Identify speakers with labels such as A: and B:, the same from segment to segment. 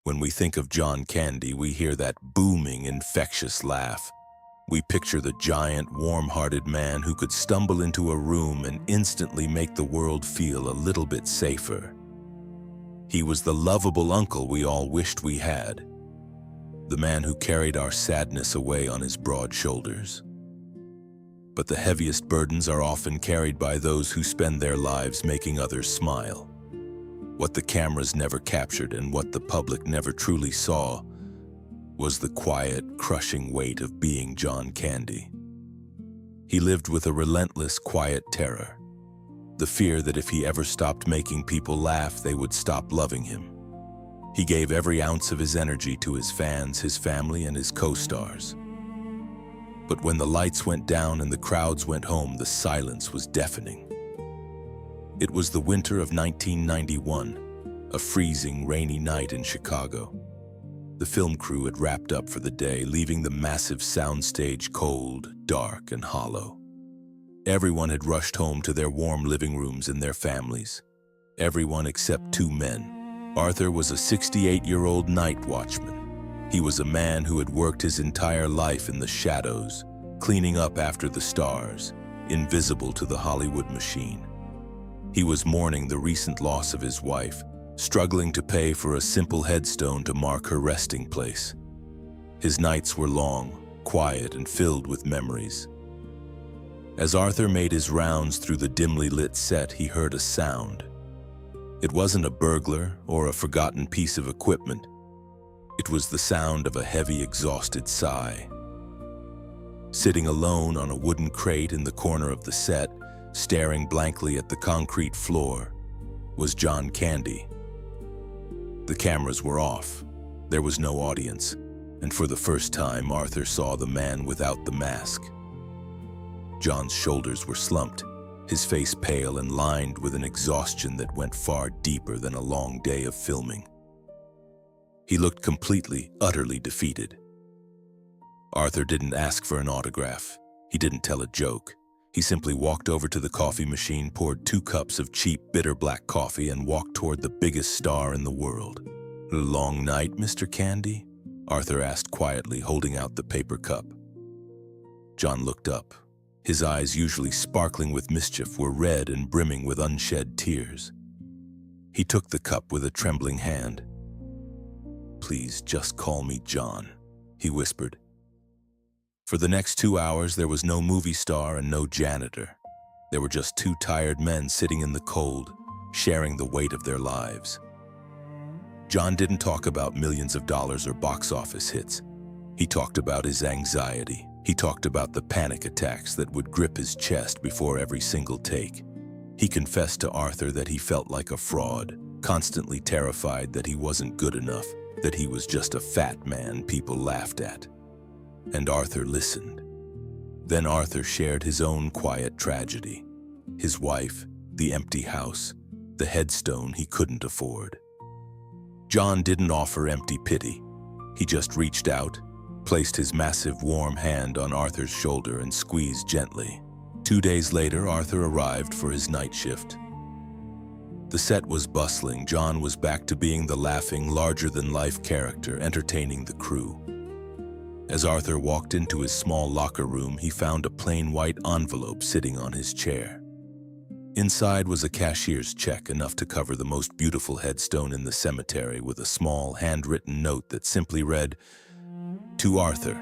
A: When we think of John Candy, we hear that booming, infectious laugh. We picture the giant, warm-hearted man who could stumble into a room and instantly make the world feel a little bit safer. He was the lovable uncle we all wished we had, the man who carried our sadness away on his broad shoulders. But the heaviest burdens are often carried by those who spend their lives making others smile. What the cameras never captured and what the public never truly saw was the quiet, crushing weight of being John Candy. He lived with a relentless, quiet terror, the fear that if he ever stopped making people laugh, they would stop loving him. He gave every ounce of his energy to his fans, his family, and his co-stars. But when the lights went down and the crowds went home, the silence was deafening. It was the winter of 1991, a freezing, rainy night in Chicago. The film crew had wrapped up for the day, leaving the massive soundstage cold, dark, and hollow. Everyone had rushed home to their warm living rooms and their families. Everyone except two men. Arthur was a 68-year-old night watchman. He was a man who had worked his entire life in the shadows, cleaning up after the stars, invisible to the Hollywood machine. He was mourning the recent loss of his wife, struggling to pay for a simple headstone to mark her resting place. His nights were long, quiet, and filled with memories. As Arthur made his rounds through the dimly lit set, he heard a sound. It wasn't a burglar or a forgotten piece of equipment. It was the sound of a heavy, exhausted sigh. Sitting alone on a wooden crate in the corner of the set, staring blankly at the concrete floor, was John Candy. The cameras were off. There was no audience, and for the first time, Arthur saw the man without the mask. John's shoulders were slumped, his face pale and lined with an exhaustion that went far deeper than a long day of filming. He looked completely, utterly defeated. Arthur didn't ask for an autograph. He didn't tell a joke. He simply walked over to the coffee machine, poured 2 cups of cheap, bitter black coffee, and walked toward the biggest star in the world. "A long night, Mr. Candy?" Arthur asked quietly, holding out the paper cup. John looked up. His eyes, usually sparkling with mischief, were red and brimming with unshed tears. He took the cup with a trembling hand. "Please, just call me John," he whispered. For the next 2 hours, there was no movie star and no janitor. There were just 2 tired men sitting in the cold, sharing the weight of their lives. John didn't talk about millions of dollars or box office hits. He talked about his anxiety. He talked about the panic attacks that would grip his chest before every single take. He confessed to Arthur that he felt like a fraud, constantly terrified that he wasn't good enough, that he was just a fat man people laughed at. And Arthur listened. Then Arthur shared his own quiet tragedy. His wife, the empty house, the headstone he couldn't afford. John didn't offer empty pity. He just reached out, placed his massive warm hand on Arthur's shoulder and squeezed gently. 2 days later, Arthur arrived for his night shift. The set was bustling. John was back to being the laughing, larger-than-life character, entertaining the crew. As Arthur walked into his small locker room, he found a plain white envelope sitting on his chair. Inside was a cashier's check, enough to cover the most beautiful headstone in the cemetery, with a small, handwritten note that simply read, "To Arthur,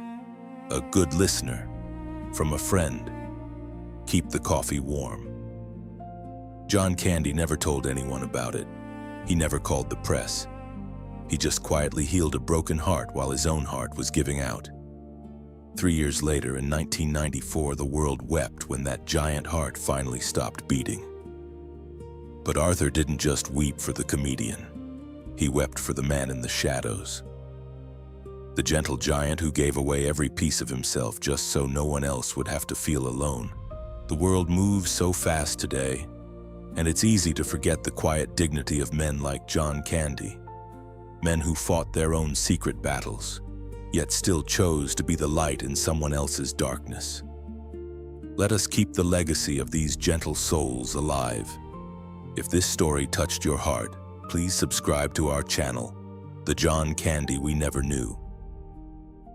A: a good listener, from a friend. Keep the coffee warm." John Candy never told anyone about it. He never called the press. He just quietly healed a broken heart while his own heart was giving out. 3 years later, in 1994, the world wept when that giant heart finally stopped beating. But Arthur didn't just weep for the comedian. He wept for the man in the shadows. The gentle giant who gave away every piece of himself just so no one else would have to feel alone. The world moves so fast today, and it's easy to forget the quiet dignity of men like John Candy. Men who fought their own secret battles, yet still chose to be the light in someone else's darkness. Let us keep the legacy of these gentle souls alive. If this story touched your heart, please subscribe to our channel the John Candy we never knew.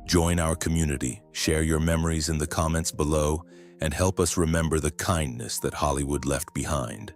A: Join our community, share your memories in the comments below, and help us remember the kindness that Hollywood left behind.